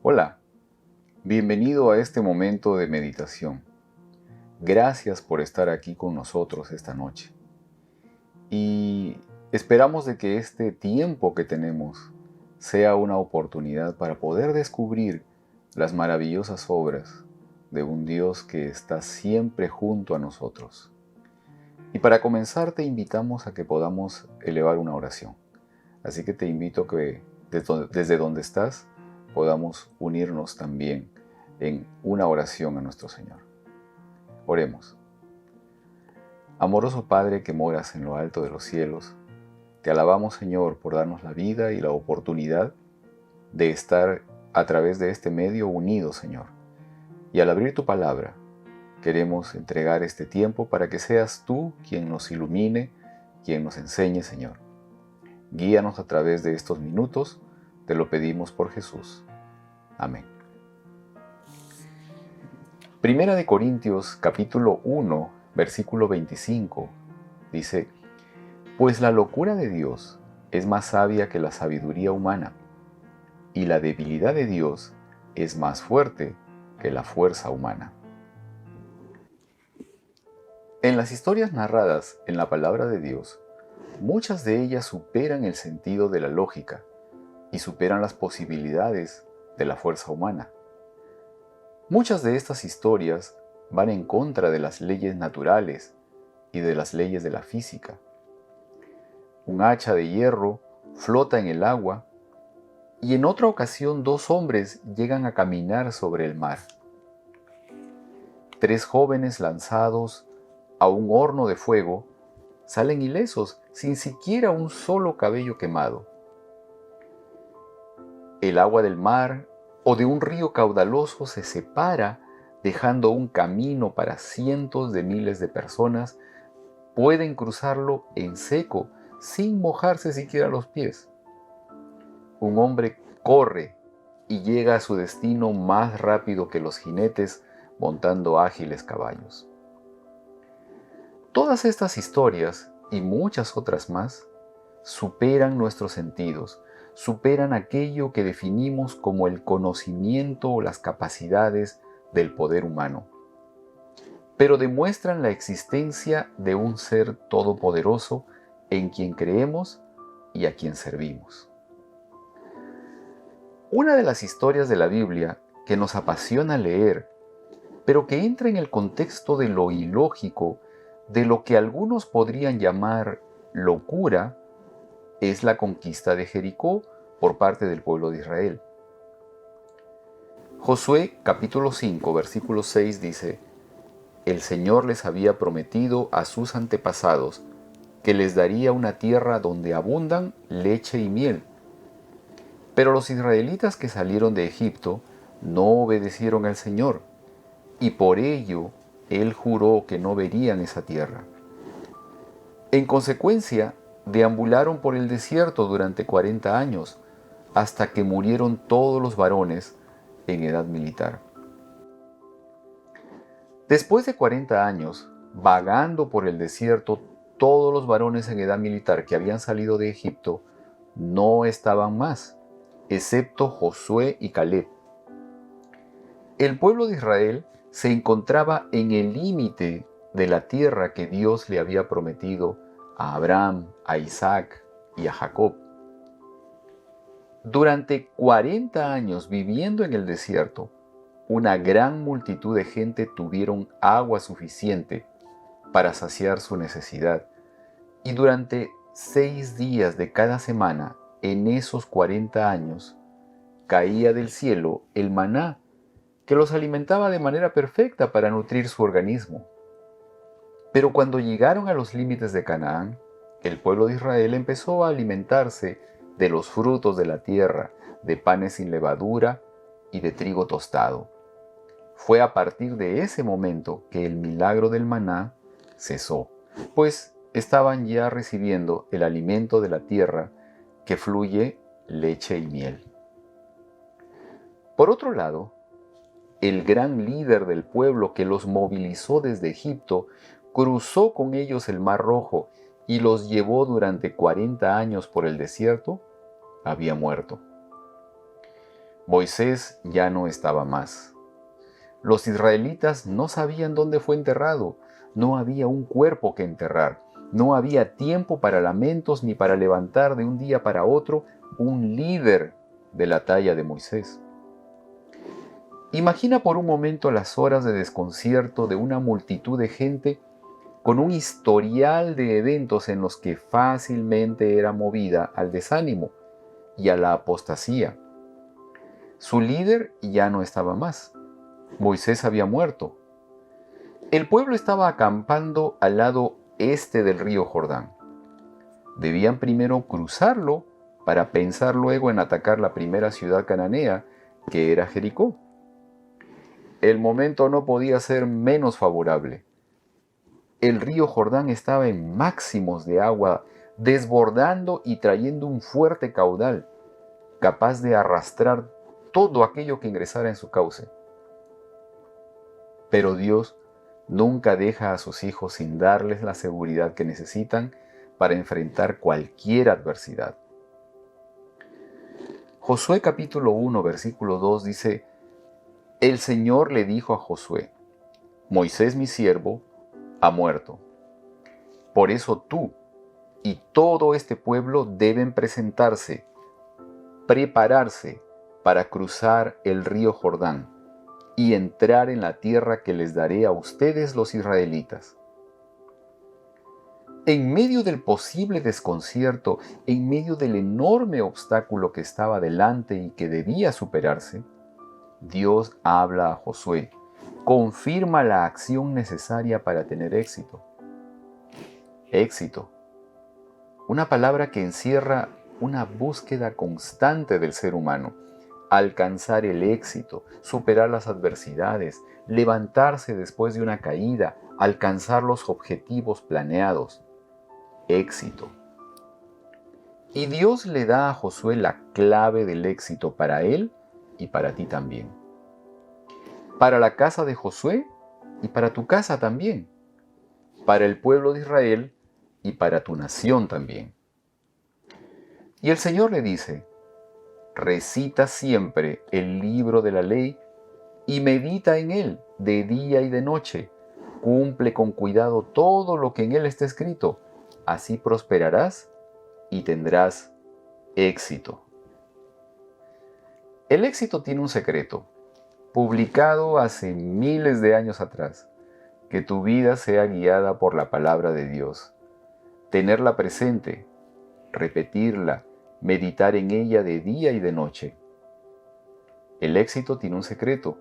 Hola, bienvenido a este momento de meditación. Gracias por estar aquí con nosotros esta noche. Y esperamos de que este tiempo que tenemos sea una oportunidad para poder descubrir las maravillosas obras de un Dios que está siempre junto a nosotros. Y para comenzar te invitamos a que podamos elevar una oración. Así que te invito a que desde donde estás podamos unirnos también en una oración a nuestro Señor. Oremos. Amoroso Padre que moras en lo alto de los cielos, te alabamos, Señor, por darnos la vida y la oportunidad de estar a través de este medio unidos, Señor. Y al abrir tu palabra, queremos entregar este tiempo para que seas tú quien nos ilumine, quien nos enseñe, Señor. Guíanos a través de estos minutos, te lo pedimos por Jesús. Amén. Primera de Corintios, capítulo 1, versículo 25, dice: Pues la locura de Dios es más sabia que la sabiduría humana, y la debilidad de Dios es más fuerte que la fuerza humana. En las historias narradas en la palabra de Dios, muchas de ellas superan el sentido de la lógica y superan las posibilidades de la fuerza humana. Muchas de estas historias van en contra de las leyes naturales y de las leyes de la física. Un hacha de hierro flota en el agua y en otra ocasión 2 hombres llegan a caminar sobre el mar. 3 jóvenes lanzados a un horno de fuego salen ilesos sin siquiera un solo cabello quemado. El agua del mar o de un río caudaloso se separa, dejando un camino para cientos de miles de personas. Pueden cruzarlo en seco, sin mojarse siquiera los pies. Un hombre corre y llega a su destino más rápido que los jinetes montando ágiles caballos. Todas estas historias y muchas otras más superan nuestros sentidos, superan aquello que definimos como el conocimiento o las capacidades del poder humano, pero demuestran la existencia de un ser todopoderoso en quien creemos y a quien servimos. Una de las historias de la Biblia que nos apasiona leer, pero que entra en el contexto de lo ilógico, de lo que algunos podrían llamar locura, es la conquista de Jericó por parte del pueblo de Israel. Josué capítulo 5 versículo 6 dice: El Señor les había prometido a sus antepasados que les daría una tierra donde abundan leche y miel. Pero los israelitas que salieron de Egipto no obedecieron al Señor, y por ello Él juró que no verían esa tierra. En consecuencia, deambularon por el desierto durante 40 años, hasta que murieron todos los varones en edad militar. Después de 40 años, vagando por el desierto, todos los varones en edad militar que habían salido de Egipto no estaban más, excepto Josué y Caleb. El pueblo de Israel se encontraba en el límite de la tierra que Dios le había prometido a Abraham, a Isaac y a Jacob. Durante 40 años viviendo en el desierto, una gran multitud de gente tuvieron agua suficiente para saciar su necesidad, y durante 6 días de cada semana, en esos 40 años, caía del cielo el maná, que los alimentaba de manera perfecta para nutrir su organismo. Pero cuando llegaron a los límites de Canaán, el pueblo de Israel empezó a alimentarse de los frutos de la tierra, de panes sin levadura y de trigo tostado. Fue a partir de ese momento que el milagro del maná cesó, pues estaban ya recibiendo el alimento de la tierra que fluye leche y miel. Por otro lado, el gran líder del pueblo que los movilizó desde Egipto cruzó con ellos el Mar Rojo y los llevó durante 40 años por el desierto, había muerto. Moisés ya no estaba más. Los israelitas no sabían dónde fue enterrado. No había un cuerpo que enterrar. No había tiempo para lamentos ni para levantar de un día para otro un líder de la talla de Moisés. Imagina por un momento las horas de desconcierto de una multitud de gente con un historial de eventos en los que fácilmente era movida al desánimo y a la apostasía. Su líder ya no estaba más. Moisés había muerto. El pueblo estaba acampando al lado este del río Jordán. Debían primero cruzarlo para pensar luego en atacar la primera ciudad cananea, que era Jericó. El momento no podía ser menos favorable. El río Jordán estaba en máximos de agua, desbordando y trayendo un fuerte caudal, capaz de arrastrar todo aquello que ingresara en su cauce. Pero Dios nunca deja a sus hijos sin darles la seguridad que necesitan para enfrentar cualquier adversidad. Josué capítulo 1, versículo 2 dice: El Señor le dijo a Josué: Moisés mi siervo ha muerto. Por eso tú y todo este pueblo deben prepararse para cruzar el río Jordán y entrar en la tierra que les daré a ustedes los israelitas. En medio del posible desconcierto, en medio del enorme obstáculo que estaba delante y que debía superarse, Dios habla a Josué, confirma la acción necesaria para tener éxito. Éxito, una palabra que encierra una búsqueda constante del ser humano. Alcanzar el éxito, superar las adversidades, levantarse después de una caída, alcanzar los objetivos planeados. Éxito. Y Dios le da a Josué la clave del éxito para él y para ti también. Para la casa de Josué y para tu casa también. Para el pueblo de Israel y para tu nación también. Y el Señor le dice: recita siempre el libro de la ley y medita en él de día y de noche. Cumple con cuidado todo lo que en él está escrito. Así prosperarás y tendrás éxito. El éxito tiene un secreto, publicado hace miles de años atrás: que tu vida sea guiada por la palabra de Dios. Tenerla presente, repetirla, meditar en ella de día y de noche. El éxito tiene un secreto,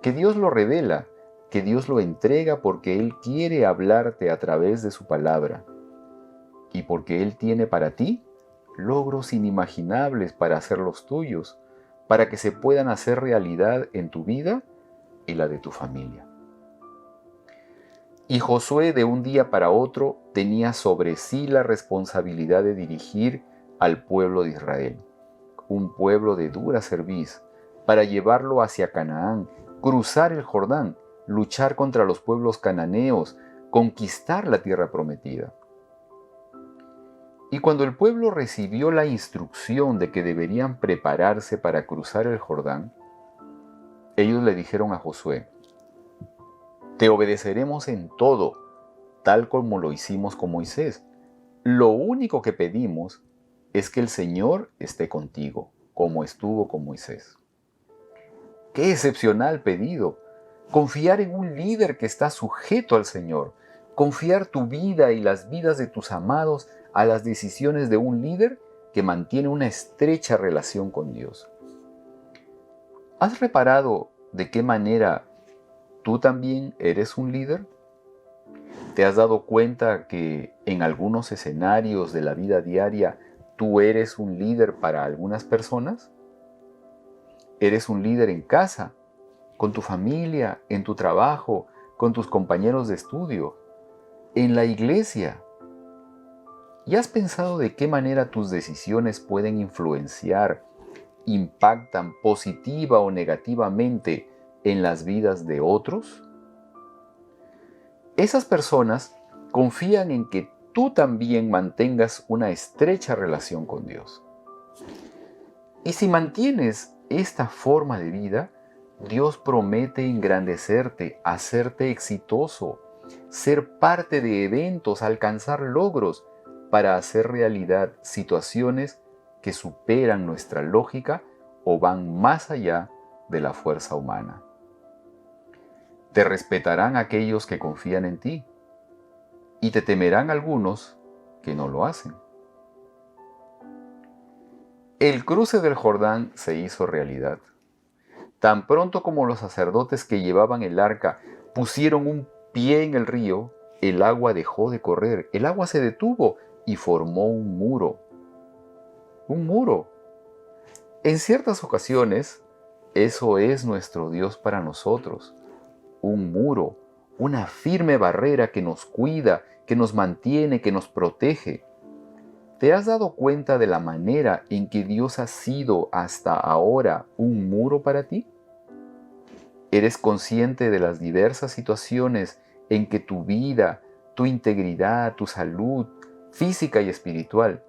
que Dios lo revela, que Dios lo entrega porque Él quiere hablarte a través de su palabra. Y porque Él tiene para ti logros inimaginables para hacerlos tuyos, para que se puedan hacer realidad en tu vida y la de tu familia. Y Josué de un día para otro tenía sobre sí la responsabilidad de dirigir al pueblo de Israel, un pueblo de dura cerviz, para llevarlo hacia Canaán, cruzar el Jordán, luchar contra los pueblos cananeos, conquistar la tierra prometida. Y cuando el pueblo recibió la instrucción de que deberían prepararse para cruzar el Jordán, ellos le dijeron a Josué: te obedeceremos en todo, tal como lo hicimos con Moisés. Lo único que pedimos es que el Señor esté contigo, como estuvo con Moisés. ¡Qué excepcional pedido! Confiar en un líder que está sujeto al Señor. Confiar tu vida y las vidas de tus amados a las decisiones de un líder que mantiene una estrecha relación con Dios. ¿Has reparado de qué manera tú también eres un líder? ¿Te has dado cuenta que en algunos escenarios de la vida diaria tú eres un líder para algunas personas? Eres un líder en casa, con tu familia, en tu trabajo, con tus compañeros de estudio, en la iglesia. ¿Y has pensado de qué manera tus decisiones pueden influenciar, impactan positiva o negativamente en las vidas de otros? Esas personas confían en que tú también mantengas una estrecha relación con Dios. Y si mantienes esta forma de vida, Dios promete engrandecerte, hacerte exitoso, ser parte de eventos, alcanzar logros para hacer realidad situaciones que superan nuestra lógica o van más allá de la fuerza humana. Te respetarán aquellos que confían en ti y te temerán algunos que no lo hacen. El cruce del Jordán se hizo realidad. Tan pronto como los sacerdotes que llevaban el arca pusieron un pie en el río, el agua dejó de correr, el agua se detuvo y formó un muro. Un muro. En ciertas ocasiones, eso es nuestro Dios para nosotros. Un muro, una firme barrera que nos cuida, que nos mantiene, que nos protege. ¿Te has dado cuenta de la manera en que Dios ha sido hasta ahora un muro para ti? ¿Eres consciente de las diversas situaciones en que tu vida, tu integridad, tu salud física y espiritual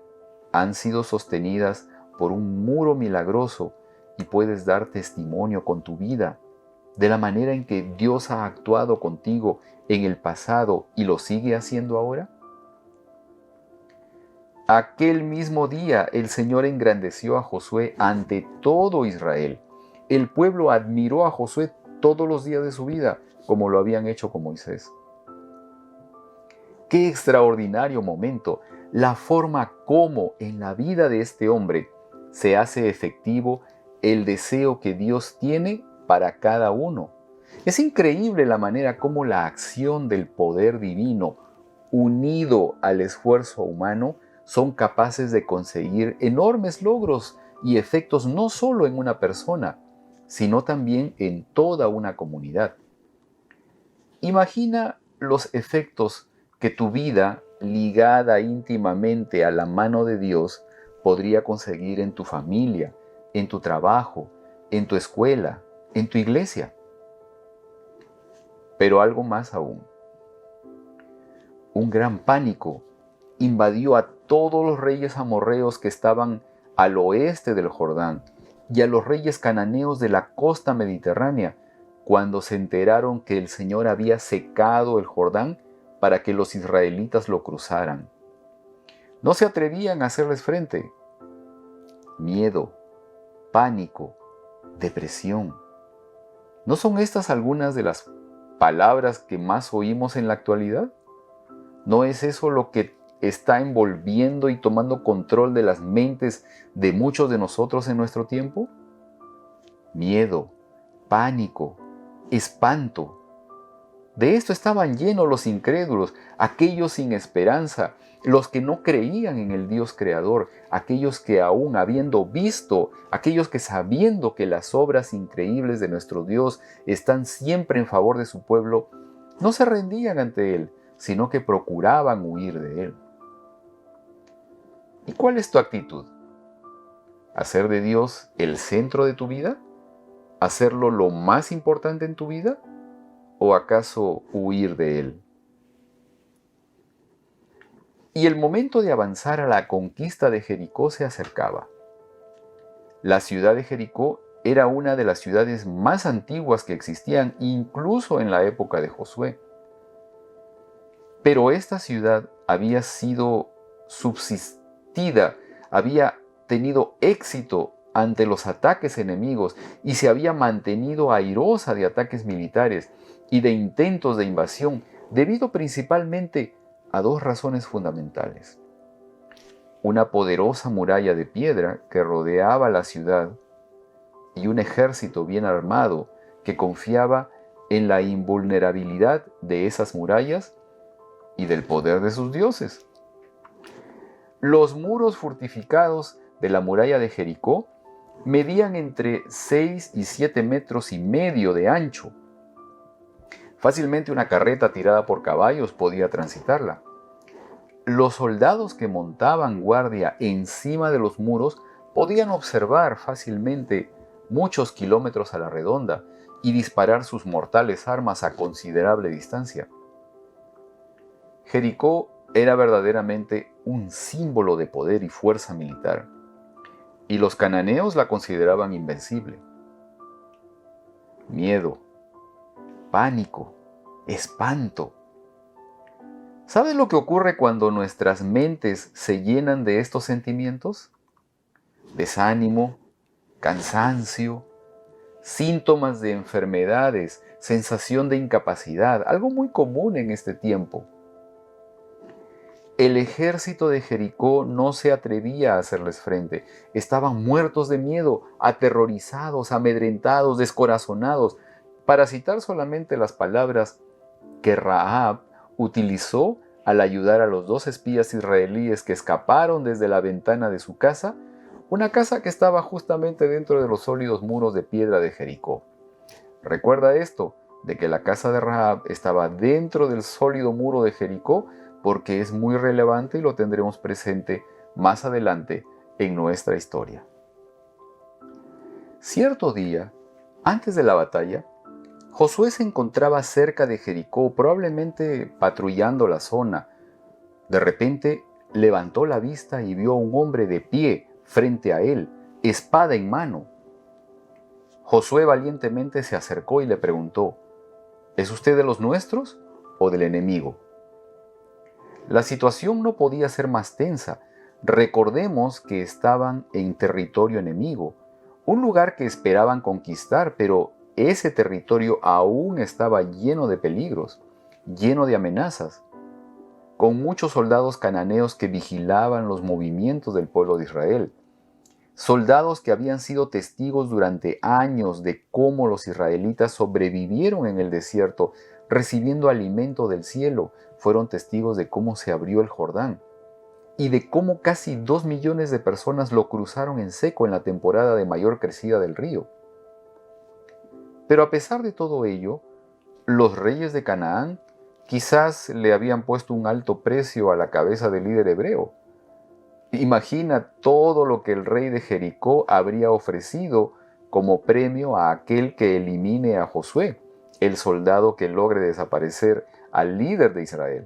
han sido sostenidas por un muro milagroso y puedes dar testimonio con tu vida de la manera en que Dios ha actuado contigo en el pasado y lo sigue haciendo ahora? Aquel mismo día el Señor engrandeció a Josué ante todo Israel. El pueblo admiró a Josué todos los días de su vida, como lo habían hecho con Moisés. Qué extraordinario momento, la forma como en la vida de este hombre se hace efectivo el deseo que Dios tiene para cada uno. Es increíble la manera como la acción del poder divino, unido al esfuerzo humano, son capaces de conseguir enormes logros y efectos no solo en una persona, sino también en toda una comunidad. Imagina los efectos que tu vida, ligada íntimamente a la mano de Dios, podría conseguir en tu familia, en tu trabajo, en tu escuela, en tu iglesia. Pero algo más aún. Un gran pánico invadió a todos los reyes amorreos que estaban al oeste del Jordán y a los reyes cananeos de la costa mediterránea cuando se enteraron que el Señor había secado el Jordán para que los israelitas lo cruzaran. No se atrevían a hacerles frente. Miedo, pánico, depresión. ¿No son estas algunas de las palabras que más oímos en la actualidad? ¿No es eso lo que está envolviendo y tomando control de las mentes de muchos de nosotros en nuestro tiempo? Miedo, pánico, espanto. De esto estaban llenos los incrédulos, aquellos sin esperanza, los que no creían en el Dios creador, aquellos que aún habiendo visto, aquellos que sabiendo que las obras increíbles de nuestro Dios están siempre en favor de su pueblo, no se rendían ante Él, sino que procuraban huir de Él. ¿Y cuál es tu actitud? ¿Hacer de Dios el centro de tu vida? ¿Hacerlo lo más importante en tu vida? ¿O acaso huir de Él? Y el momento de avanzar a la conquista de Jericó se acercaba. La ciudad de Jericó era una de las ciudades más antiguas que existían, incluso en la época de Josué. Pero esta ciudad había sido subsistida, había tenido éxito ante los ataques enemigos y se había mantenido airosa de ataques militares y de intentos de invasión, debido principalmente a dos razones fundamentales. Una poderosa muralla de piedra que rodeaba la ciudad y un ejército bien armado que confiaba en la invulnerabilidad de esas murallas y del poder de sus dioses. Los muros fortificados de la muralla de Jericó medían entre 6 y 7 metros y medio de ancho. Fácilmente una carreta tirada por caballos podía transitarla. Los soldados que montaban guardia encima de los muros podían observar fácilmente muchos kilómetros a la redonda y disparar sus mortales armas a considerable distancia. Jericó era verdaderamente un símbolo de poder y fuerza militar, y los cananeos la consideraban invencible. Miedo, pánico, espanto. ¿Sabes lo que ocurre cuando nuestras mentes se llenan de estos sentimientos? Desánimo, cansancio, síntomas de enfermedades, sensación de incapacidad, algo muy común en este tiempo. El ejército de Jericó no se atrevía a hacerles frente. Estaban muertos de miedo, aterrorizados, amedrentados, descorazonados. Para citar solamente las palabras que Rahab utilizó al ayudar a los 2 espías israelíes que escaparon desde la ventana de su casa, una casa que estaba justamente dentro de los sólidos muros de piedra de Jericó. Recuerda esto, de que la casa de Rahab estaba dentro del sólido muro de Jericó, porque es muy relevante y lo tendremos presente más adelante en nuestra historia. Cierto día, antes de la batalla, Josué se encontraba cerca de Jericó, probablemente patrullando la zona. De repente, levantó la vista y vio a un hombre de pie frente a él, espada en mano. Josué valientemente se acercó y le preguntó: ¿Es usted de los nuestros o del enemigo? La situación no podía ser más tensa. Recordemos que estaban en territorio enemigo, un lugar que esperaban conquistar, pero ese territorio aún estaba lleno de peligros, lleno de amenazas, con muchos soldados cananeos que vigilaban los movimientos del pueblo de Israel. Soldados que habían sido testigos durante años de cómo los israelitas sobrevivieron en el desierto, recibiendo alimento del cielo. Fueron testigos de cómo se abrió el Jordán y de cómo casi 2 millones de personas lo cruzaron en seco en la temporada de mayor crecida del río. Pero a pesar de todo ello, los reyes de Canaán quizás le habían puesto un alto precio a la cabeza del líder hebreo. Imagina todo lo que el rey de Jericó habría ofrecido como premio a aquel que elimine a Josué, el soldado que logre desaparecer al líder de Israel.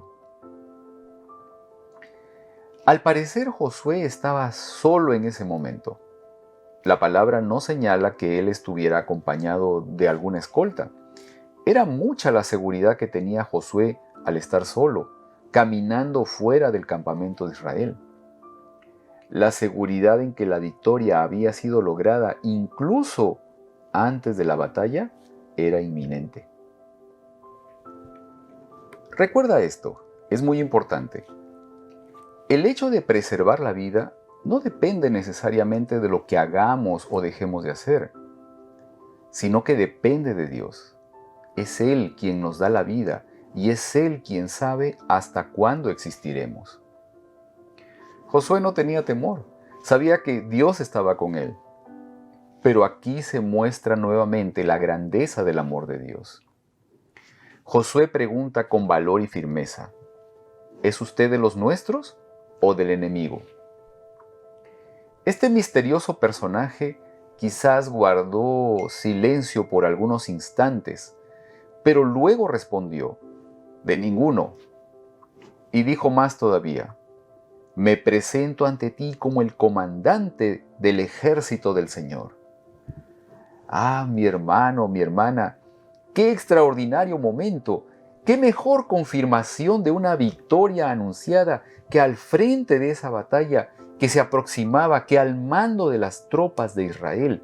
Al parecer, Josué estaba solo en ese momento. La palabra no señala que él estuviera acompañado de alguna escolta. Era mucha la seguridad que tenía Josué al estar solo, caminando fuera del campamento de Israel. La seguridad en que la victoria había sido lograda incluso antes de la batalla era inminente. Recuerda esto, es muy importante. El hecho de preservar la vida no depende necesariamente de lo que hagamos o dejemos de hacer, sino que depende de Dios. Es Él quien nos da la vida y es Él quien sabe hasta cuándo existiremos. Josué no tenía temor, sabía que Dios estaba con él. Pero aquí se muestra nuevamente la grandeza del amor de Dios. Josué pregunta con valor y firmeza: ¿Es usted de los nuestros o del enemigo? Este misterioso personaje quizás guardó silencio por algunos instantes, pero luego respondió: de ninguno. Y dijo más todavía: me presento ante ti como el comandante del ejército del Señor. Ah, mi hermano, mi hermana, qué extraordinario momento, qué mejor confirmación de una victoria anunciada que al frente de esa batalla que se aproximaba, que al mando de las tropas de Israel,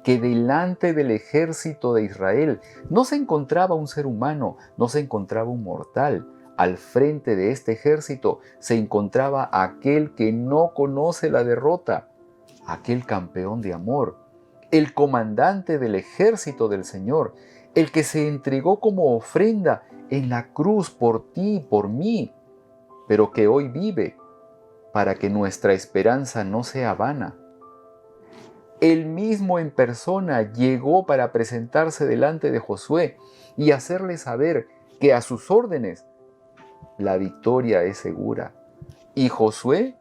que delante del ejército de Israel no se encontraba un ser humano, no se encontraba un mortal. Al frente de este ejército se encontraba aquel que no conoce la derrota, aquel campeón de amor, el comandante del ejército del Señor, el que se entregó como ofrenda en la cruz por ti y por mí, pero que hoy vive para que nuestra esperanza no sea vana. Él mismo en persona llegó para presentarse delante de Josué y hacerle saber que a sus órdenes la victoria es segura. Y Josué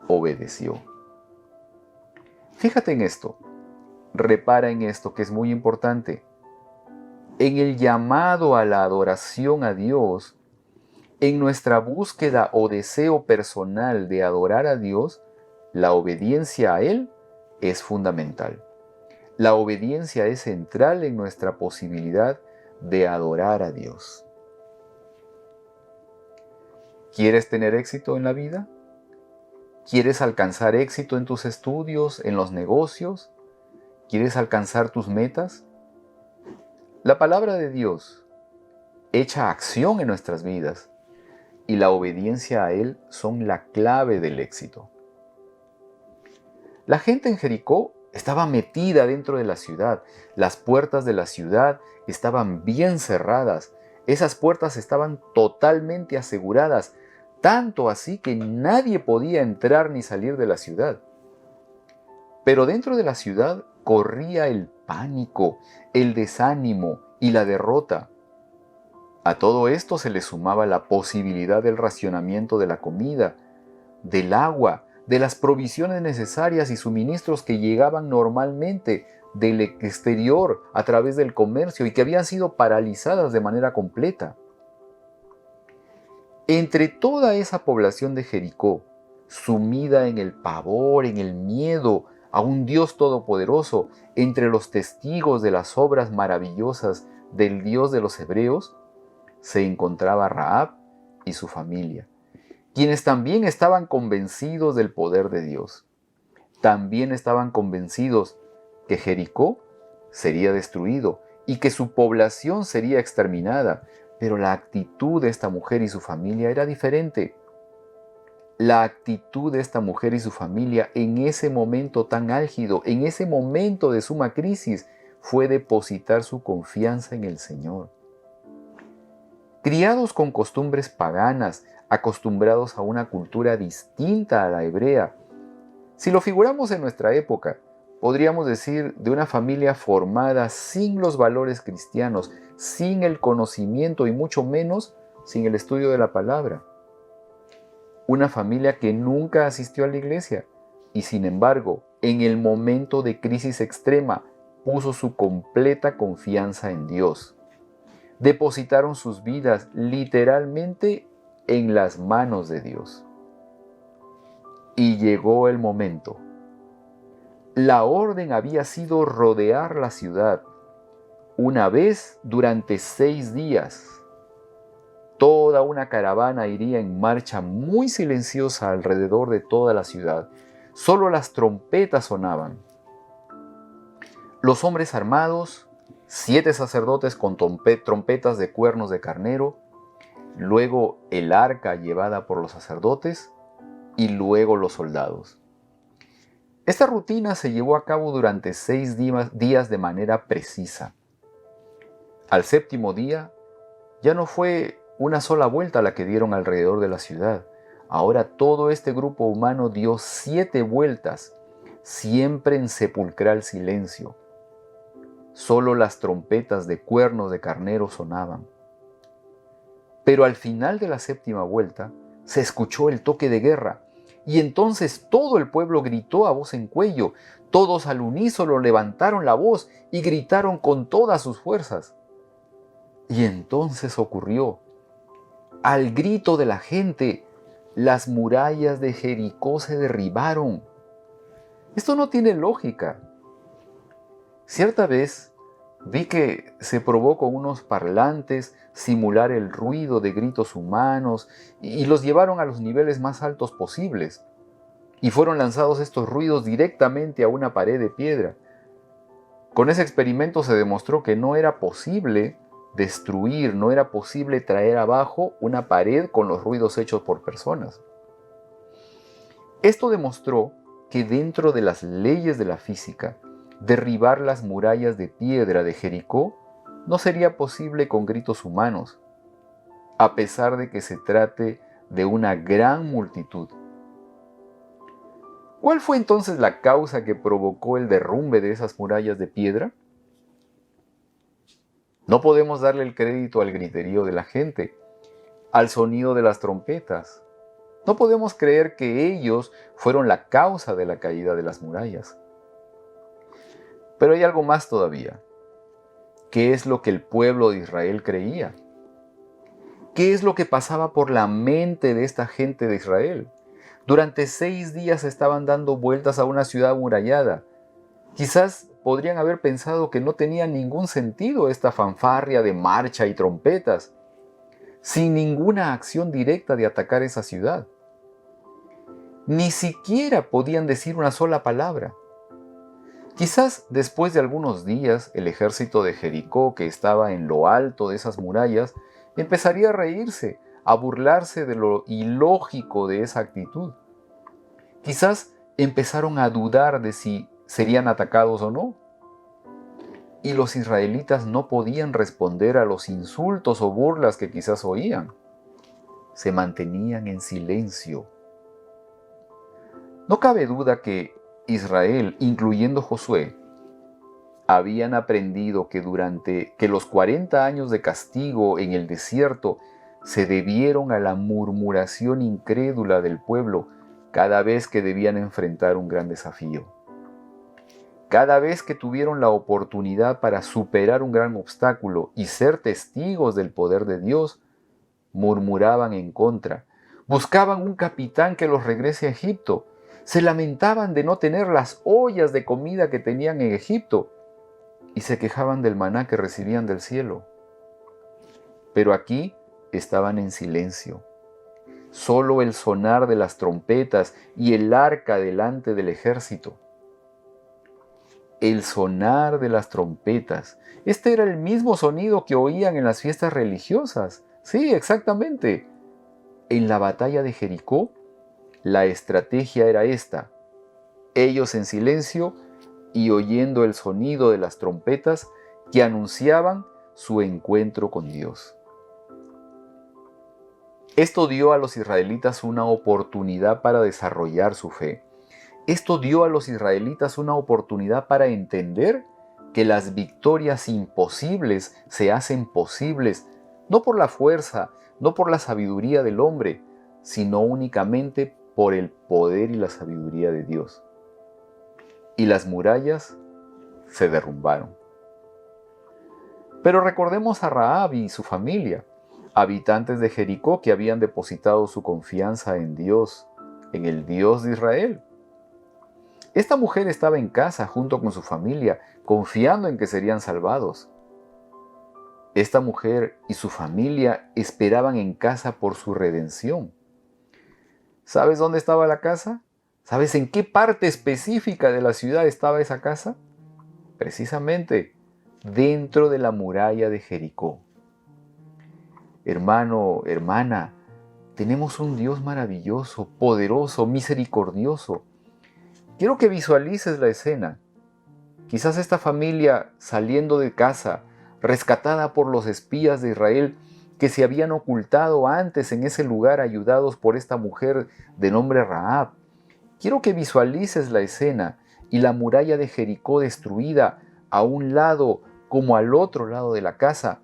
obedeció. Fíjate en esto, repara en esto que es muy importante. En el llamado a la adoración a Dios, En nuestra búsqueda o deseo personal de adorar a Dios, la obediencia a Él es fundamental. La obediencia es central en nuestra posibilidad de adorar a Dios. ¿Quieres tener éxito en la vida? ¿Quieres alcanzar éxito en tus estudios, en los negocios? ¿Quieres alcanzar tus metas? La palabra de Dios echa acción en nuestras vidas y la obediencia a Él son la clave del éxito. La gente en Jericó estaba metida dentro de la ciudad. Las puertas de la ciudad estaban bien cerradas. Esas puertas estaban totalmente aseguradas, tanto así que nadie podía entrar ni salir de la ciudad. Pero dentro de la ciudad corría el pánico, el desánimo y la derrota. A todo esto se le sumaba la posibilidad del racionamiento de la comida, del agua, de las provisiones necesarias y suministros que llegaban normalmente del exterior a través del comercio y que habían sido paralizadas de manera completa. Entre toda esa población de Jericó, sumida en el pavor, en el miedo a un Dios todopoderoso, entre los testigos de las obras maravillosas del Dios de los hebreos, se encontraba Rahab y su familia, quienes también estaban convencidos del poder de Dios. También estaban convencidos que Jericó sería destruido y que su población sería exterminada, pero la actitud de esta mujer y su familia era diferente. La actitud de esta mujer y su familia en ese momento tan álgido, en ese momento de suma crisis, fue depositar su confianza en el Señor. Criados con costumbres paganas, acostumbrados a una cultura distinta a la hebrea. Si lo figuramos en nuestra época, podríamos decir de una familia formada sin los valores cristianos, sin el conocimiento y mucho menos sin el estudio de la palabra. Una familia que nunca asistió a la iglesia y sin embargo, en el momento de crisis extrema, puso su completa confianza en Dios. Depositaron sus vidas literalmente en las manos de Dios. Y llegó el momento. La orden había sido rodear la ciudad. Una vez durante 6 días. Toda una caravana iría en marcha muy silenciosa alrededor de toda la ciudad. Solo las trompetas sonaban. Los hombres armados, 7 sacerdotes con trompetas de cuernos de carnero, luego el arca llevada por los sacerdotes y luego los soldados. Esta rutina se llevó a cabo durante 6 días de manera precisa. Al 7º día ya no fue una sola vuelta la que dieron alrededor de la ciudad. Ahora todo este grupo humano dio 7 vueltas, siempre en sepulcral silencio. Solo las trompetas de cuernos de carnero sonaban. Pero al final de la 7ª vuelta se escuchó el toque de guerra y entonces todo el pueblo gritó a voz en cuello. Todos al unísono levantaron la voz y gritaron con todas sus fuerzas. Y entonces ocurrió. Al grito de la gente, las murallas de Jericó se derribaron. Esto no tiene lógica. Cierta vez vi que se probó con unos parlantes simular el ruido de gritos humanos y los llevaron a los niveles más altos posibles. Y fueron lanzados estos ruidos directamente a una pared de piedra. Con ese experimento se demostró que no era posible destruir, no era posible traer abajo una pared con los ruidos hechos por personas. Esto demostró que dentro de las leyes de la física, derribar las murallas de piedra de Jericó no sería posible con gritos humanos, a pesar de que se trate de una gran multitud. ¿Cuál fue entonces la causa que provocó el derrumbe de esas murallas de piedra? No podemos darle el crédito al griterío de la gente, al sonido de las trompetas. No podemos creer que ellos fueron la causa de la caída de las murallas. Pero hay algo más todavía. ¿Qué es lo que el pueblo de Israel creía? ¿Qué es lo que pasaba por la mente de esta gente de Israel? Durante 6 días estaban dando vueltas a una ciudad amurallada. Quizás podrían haber pensado que no tenía ningún sentido esta fanfarria de marcha y trompetas, sin ninguna acción directa de atacar esa ciudad. Ni siquiera podían decir una sola palabra. Quizás después de algunos días, el ejército de Jericó, que estaba en lo alto de esas murallas, empezaría a reírse, a burlarse de lo ilógico de esa actitud. Quizás empezaron a dudar de si serían atacados o no. Y los israelitas no podían responder a los insultos o burlas que quizás oían. Se mantenían en silencio. No cabe duda que Israel, incluyendo Josué, habían aprendido que durante los 40 años de castigo en el desierto se debieron a la murmuración incrédula del pueblo cada vez que debían enfrentar un gran desafío. Cada vez que tuvieron la oportunidad para superar un gran obstáculo y ser testigos del poder de Dios, murmuraban en contra, buscaban un capitán que los regrese a Egipto, se lamentaban de no tener las ollas de comida que tenían en Egipto y se quejaban del maná que recibían del cielo. Pero aquí estaban en silencio. Solo el sonar de las trompetas y el arca delante del ejército. El sonar de las trompetas. Este era el mismo sonido que oían en las fiestas religiosas. Sí, exactamente. En la batalla de Jericó, la estrategia era esta. Ellos en silencio y oyendo el sonido de las trompetas que anunciaban su encuentro con Dios. Esto dio a los israelitas una oportunidad para desarrollar su fe. Esto dio a los israelitas una oportunidad para entender que las victorias imposibles se hacen posibles, no por la fuerza, no por la sabiduría del hombre, sino únicamente por el poder y la sabiduría de Dios. Y las murallas se derrumbaron. Pero recordemos a Rahab y su familia, habitantes de Jericó que habían depositado su confianza en Dios, en el Dios de Israel. Esta mujer estaba en casa junto con su familia, confiando en que serían salvados. Esta mujer y su familia esperaban en casa por su redención. ¿Sabes dónde estaba la casa? ¿Sabes en qué parte específica de la ciudad estaba esa casa? Precisamente dentro de la muralla de Jericó. Hermano, hermana, tenemos un Dios maravilloso, poderoso, misericordioso. Quiero que visualices la escena. Quizás esta familia saliendo de casa, rescatada por los espías de Israel que se habían ocultado antes en ese lugar ayudados por esta mujer de nombre Rahab. Quiero que visualices la escena y la muralla de Jericó destruida a un lado como al otro lado de la casa,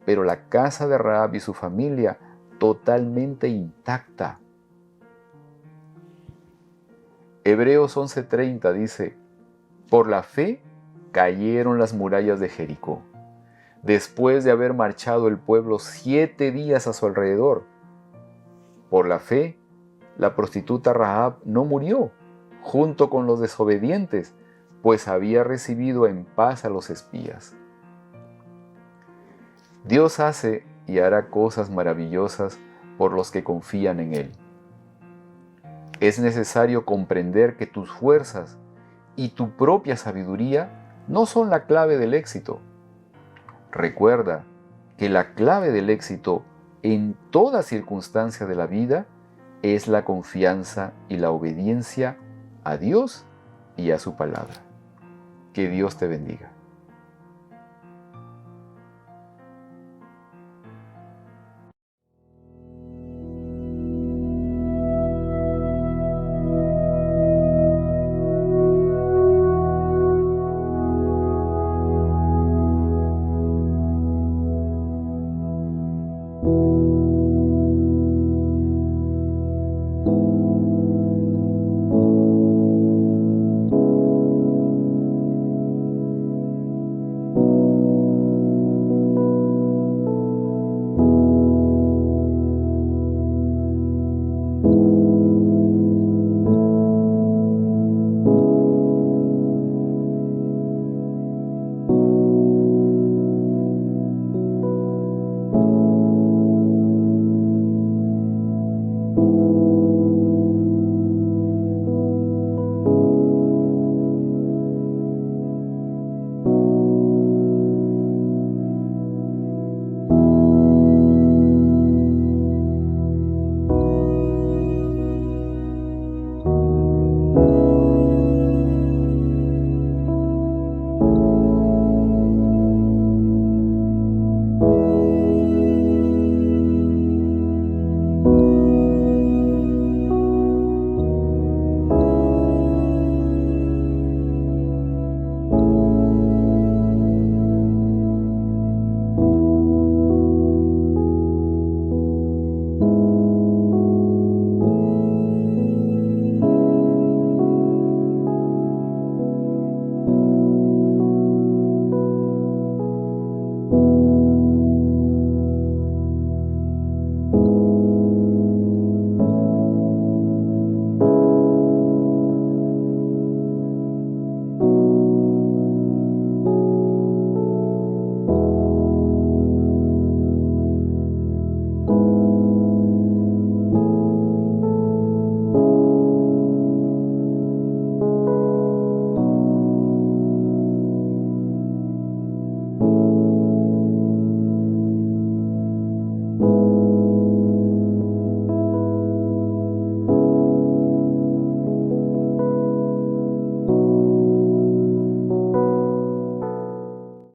pero la casa de Rahab y su familia totalmente intacta. Hebreos 11:30 dice, por la fe cayeron las murallas de Jericó, después de haber marchado el pueblo 7 días a su alrededor. Por la fe, la prostituta Rahab no murió, junto con los desobedientes, pues había recibido en paz a los espías. Dios hace y hará cosas maravillosas por los que confían en Él. Es necesario comprender que tus fuerzas y tu propia sabiduría no son la clave del éxito. Recuerda que la clave del éxito en toda circunstancia de la vida es la confianza y la obediencia a Dios y a su palabra. Que Dios te bendiga.